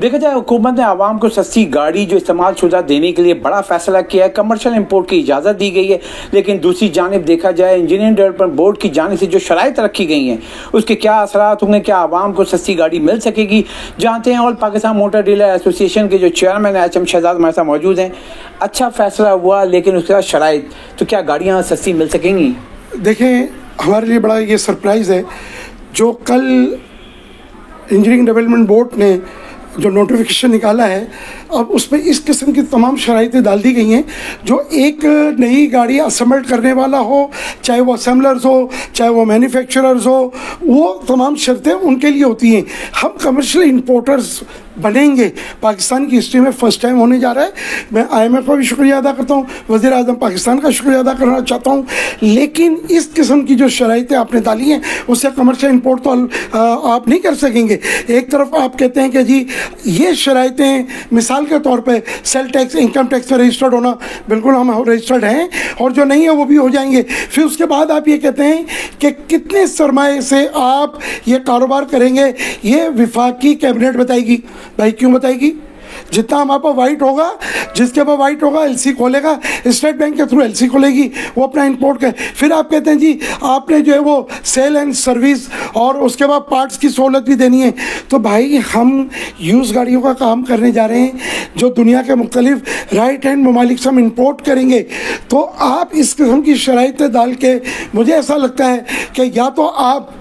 देखा जाए हुकूमत ने आवाम को सस्ती गाड़ी जो इस्तेमाल शुदा देने के लिए बड़ा फैसला किया है, कमर्शियल इंपोर्ट की इजाज़त दी गई है। लेकिन दूसरी जानिब देखा जाए इंजीनियरिंग डेवलपमेंट बोर्ड की जानिब से जो शराइत रखी गई हैं उसके क्या असरात होंगे, क्या आवाम को सस्ती गाड़ी मिल सकेगी, जानते हैं। All Pakistan motor dealer association के जो चेयरमैन एच एम शहजाद हमारे साथ मौजूद हैं। अच्छा फैसला हुआ लेकिन उसके बाद शराइत, तो क्या गाड़ियाँ सस्ती मिल सकेंगी? देखें, हमारे लिए बड़ा ये सरप्राइज़ है जो कल इंजीनियरिंग डेवलपमेंट बोर्ड ने जो नोटिफिकेशन निकाला है, अब उसमें इस किस्म की तमाम शराइतें डाल दी गई हैं जो एक नई गाड़ी असेंबल करने वाला हो, चाहे वो असेंबलर्स हो, चाहे वो मैन्युफैक्चरर्स हो, वो तमाम शर्तें उनके लिए होती हैं। हम कमर्शियल इंपोर्टर्स बनेंगे, पाकिस्तान की हिस्ट्री में फ़र्स्ट टाइम होने जा रहा है। मैं IMF का भी शुक्रिया अदा करता हूँ, वज़ीर आज़म पाकिस्तान का शुक्रिया अदा करना चाहता हूँ। लेकिन इस किस्म की जो शराइतें आपने डाली हैं उससे कमर्शियल इंपोर्ट तो आप नहीं कर सकेंगे। एक तरफ आप कहते हैं कि जी ये शराइतें, मिसाल के तौर पे सेल टैक्स, इनकम टैक्स में रजिस्टर्ड होना, बिल्कुल हम रजिस्टर्ड हैं और जो नहीं है वो भी हो जाएंगे। फिर उसके बाद आप ये कहते हैं कि कितने सरमाए से आप ये कारोबार करेंगे, ये वफाकी कैबिनेट बताएगी। भाई क्यों बताएगी? जितना हमारे पास वाइट होगा, जिसके पास वाइट होगा LC खोलेगा, स्टेट बैंक के थ्रू LC खोलेगी, वो अपना इंपोर्ट कर। फिर आप कहते हैं जी आपने जो है वो सेल एंड सर्विस और उसके बाद पार्ट्स की सहूलत भी देनी है। तो भाई हम यूज़ गाड़ियों का काम करने जा रहे हैं जो दुनिया के मुख्तलिफ राइट हैंड ममालिक से हम इंपोर्ट करेंगे। तो आप इस किस्म की शराइतें डाल के, मुझे ऐसा लगता है कि या तो आप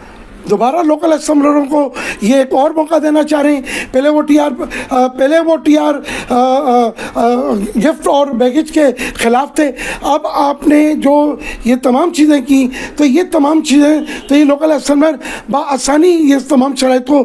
दोबारा लोकल असेंबलरों को ये एक और मौका देना चाह रहे हैं। पहले वो TR गिफ्ट और बैगेज के ख़िलाफ़ थे, अब आपने जो ये तमाम चीज़ें की, तो ये तमाम चीज़ें, तो ये लोकल असेंबलर बआसानी ये तमाम शराइत को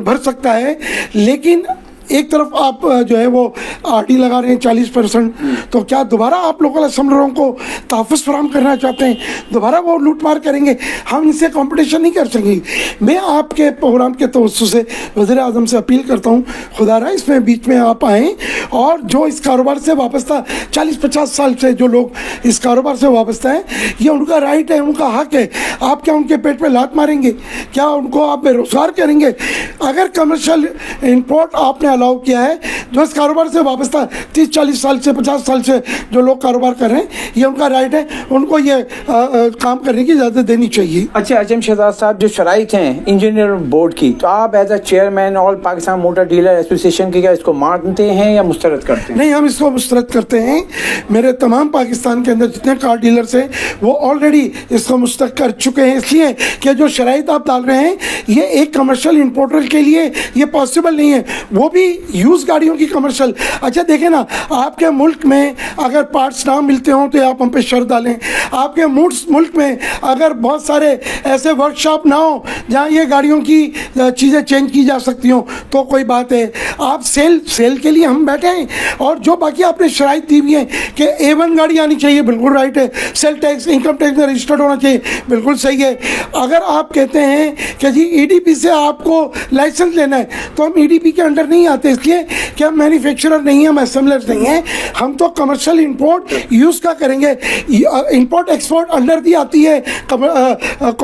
भर सकता है। लेकिन एक तरफ आप जो है वो RD लगा रहे हैं 40%, तो क्या दोबारा आप लोकल असेंबलरों को तहफ़्फ़ुज़ फराहम करना चाहते हैं? दोबारा वो लूटमार करेंगे? हम इनसे कंपटीशन नहीं कर सकेंगे। मैं आपके प्रोग्राम के तवज्जुह से वज़ीर आज़म से अपील करता हूँ, खुदारा इसमें बीच में आप आएँ और जो इस कारोबार से वाबस्ता 40-50 साल से जो लोग इस कारोबार से वाबस्ता हैं, ये उनका राइट है, उनका हक़ है। आप क्या उनके पेट पर लात मारेंगे? क्या उनको आप बेरोज़गार करेंगे? अगर कमर्शियल इंपोर्ट आपने अलाउ किया है, जो इस कारोबार से वाबस्ता 30-40 साल से 50 साल से जो लोग कारोबार कर रहे हैं, ये उनका राइट है, उनको ये काम करने की इजाज़त देनी चाहिए। अच्छा एच एम शहजाद साहब, जो शराइत हैं इंजीनियर बोर्ड की, तो आप as a chairman all Pakistan motor dealer association की क्या इसको मानते हैं या मुस्तरद करते हैं? नहीं, हम इसको मुस्तरद करते हैं। मेरे तमाम पाकिस्तान के अंदर जितने कार डीलर्स हैं वो ऑलरेडी इसको मुस्तरद कर चुके हैं, इसलिए कि जो शराइत आप डाल रहे हैं ये एक कमर्शियल इंपोर्टर के लिए ये पॉसिबल नहीं है, वो भी यूज़ गाड़ियों की कमर्शियल। अच्छा देखें ना, आपके मुल्क में अगर पार्ट्स ना मिलते हों तो आप हम पे शर्त डालें। आपके मुल्क में अगर बहुत सारे ऐसे वर्कशॉप ना हो जहाँ ये गाड़ियों की चीज़ें चेंज की जा सकती हों तो कोई बात है। आप सेल के लिए हम बैठे हैं, और जो बाकी आपने शराइत दी हुई है कि A1 गाड़ी आनी चाहिए, बिल्कुल राइट है। सेल टैक्स, इनकम टैक्स में रजिस्टर्ड होना चाहिए, बिल्कुल सही है। अगर आप कहते हैं कि जी EDP से आपको लाइसेंस लेना है, तो हम EDP के अंडर नहीं आते, इसलिए कि हम मैन्युफैक्चरर नहीं हैं, हम असेंबलर्स नहीं हैं। हम तो कमर्शियल इंपोर्ट यूज़ का करेंगे। इंपोर्ट एक्सपोर्ट अंडर दी आती है,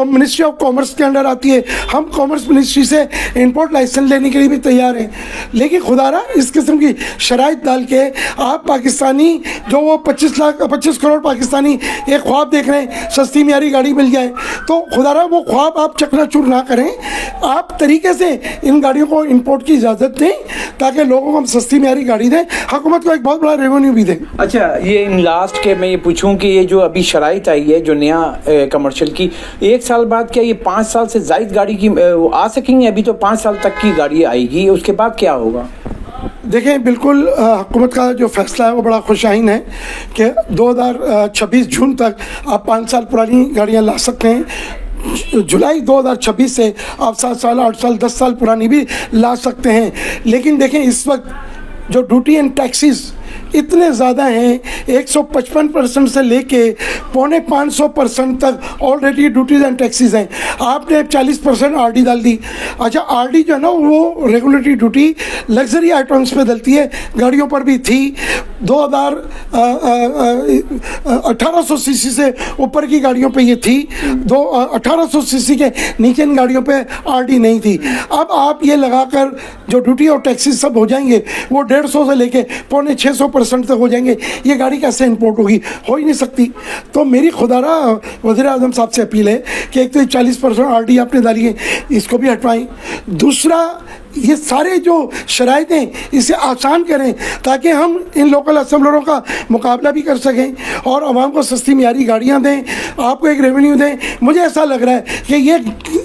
मिनिस्ट्री ऑफ कॉमर्स के अंडर आती है। हम कॉमर्स मिनिस्ट्री से इंपोर्ट लाइसेंस लेने के लिए भी तैयार हैं। लेकिन खुदारा इस किस्म की शराइत डाल के आप पाकिस्तानी जो वो 25 करोड़ पाकिस्तानी एक ख्वाब देख रहे हैं, सस्ती मियारी गाड़ी मिल जाए, तो खुदारा वो ख्वाब आप चकनाचूर ना करें। आप तरीके से इन गाड़ियों को इंपोर्ट की इजाज़त दें ताकि लोगों को हम सस्ती मियारी गाड़ी दें, हुकूमत को एक बहुत बड़ा रेवेन्यू भी दें। अच्छा, ये इन लास्ट के मैं ये पूछूं कि ये जो अभी शराइत आई है जो नया कमर्शियल की, 1 साल बाद क्या ये 5 साल से ज़ायद गाड़ी की आ सकेंगे? अभी तो 5 साल तक की गाड़ी आएगी, उसके बाद क्या होगा? देखें, बिल्कुल हुकूमत का जो फैसला है वो बड़ा खुशाइन है कि 2026 जून तक आप 5 साल पुरानी गाड़ियाँ ला सकते हैं। जुलाई 2026 से आप 7 साल, 8 साल, 10 साल पुरानी भी ला सकते हैं। लेकिन देखें, इस वक्त जो ड्यूटी एंड टैक्सेस इतने ज़्यादा हैं, 155% से लेके 450% तक ऑलरेडी ड्यूटीज़ एंड टैक्सीज हैं। आपने 40% RD डाल दी। अच्छा, RD जो है ना वो रेगुलेटरी ड्यूटी लग्जरी आइटम्स पे डलती है, गाड़ियों पर भी थी। 1800 सीसी से ऊपर की गाड़ियों पे ये थी, 1800 सीसी के नीचे इन गाड़ियों पे RD नहीं थी। अब आप ये लगाकर जो ड्यूटी और टैक्सी सब हो जाएंगे वो 150 से लेके 550% तक हो जाएंगे। ये गाड़ी कैसे इंपोर्ट होगी? हो ही नहीं सकती। तो मेरी खुदारा वज़ीर आज़म साहब से अपील है कि एक तो 40% RD आपने डाली है, इसको भी हटवाएं। दूसरा, ये सारे जो शराइत हैं इसे आसान करें ताकि हम इन लोकल असम्बलरों का मुकाबला भी कर सकें और आवाम को सस्ती मियारी गाड़ियाँ दें, आपको एक रेवेन्यू दें। मुझे ऐसा लग रहा है कि ये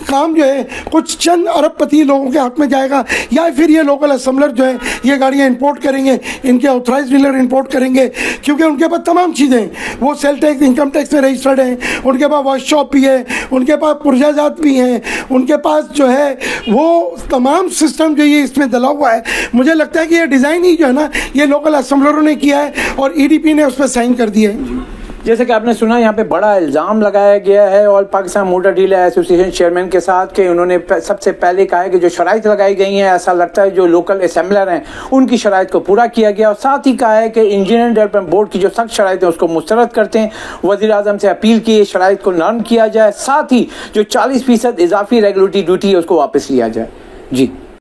काम जो है कुछ चंद अरबपति लोगों के हाथ में जाएगा, या फिर ये लोकल असम्बलर जो है ये गाड़ियाँ इंपोर्ट करेंगे, इनके ऑथराइज डीलर इंपोर्ट करेंगे, क्योंकि उनके पास तमाम चीज़ें, वो सेल टैक्स, इनकम टैक्स में रजिस्टर्ड हैं, उनके पास वर्कशॉप भी है, उनके पास पुर्जाजात भी हैं, उनके पास जो है वो तमाम सिस्टम जो ये इसमें डला हुआ है। मुझे लगता है कि ये डिज़ाइन ही जो है ना ये लोकल असम्बलरों ने किया है और EDP ने उस पर साइन कर दिया है। जैसे कि आपने सुना, यहाँ पे बड़ा इल्ज़ाम लगाया गया है और Pakistan motor dealer association chairman के साथ कि उन्होंने सबसे पहले कहा है कि जो शराइत लगाई गई हैं, ऐसा लगता है जो लोकल असेंबलर हैं उनकी शराइत को पूरा किया गया, और साथ ही कहा है कि इंजीनियरिंग डेवलपमेंट बोर्ड की जो सख्त शराइत है उसको मुस्तरद करते हैं। वज़ीर आज़म से अपील की शराइत को नरम किया जाए, साथ ही जो 40% इजाफी रेगुलेटरी ड्यूटी है उसको वापस लिया जाए। जी।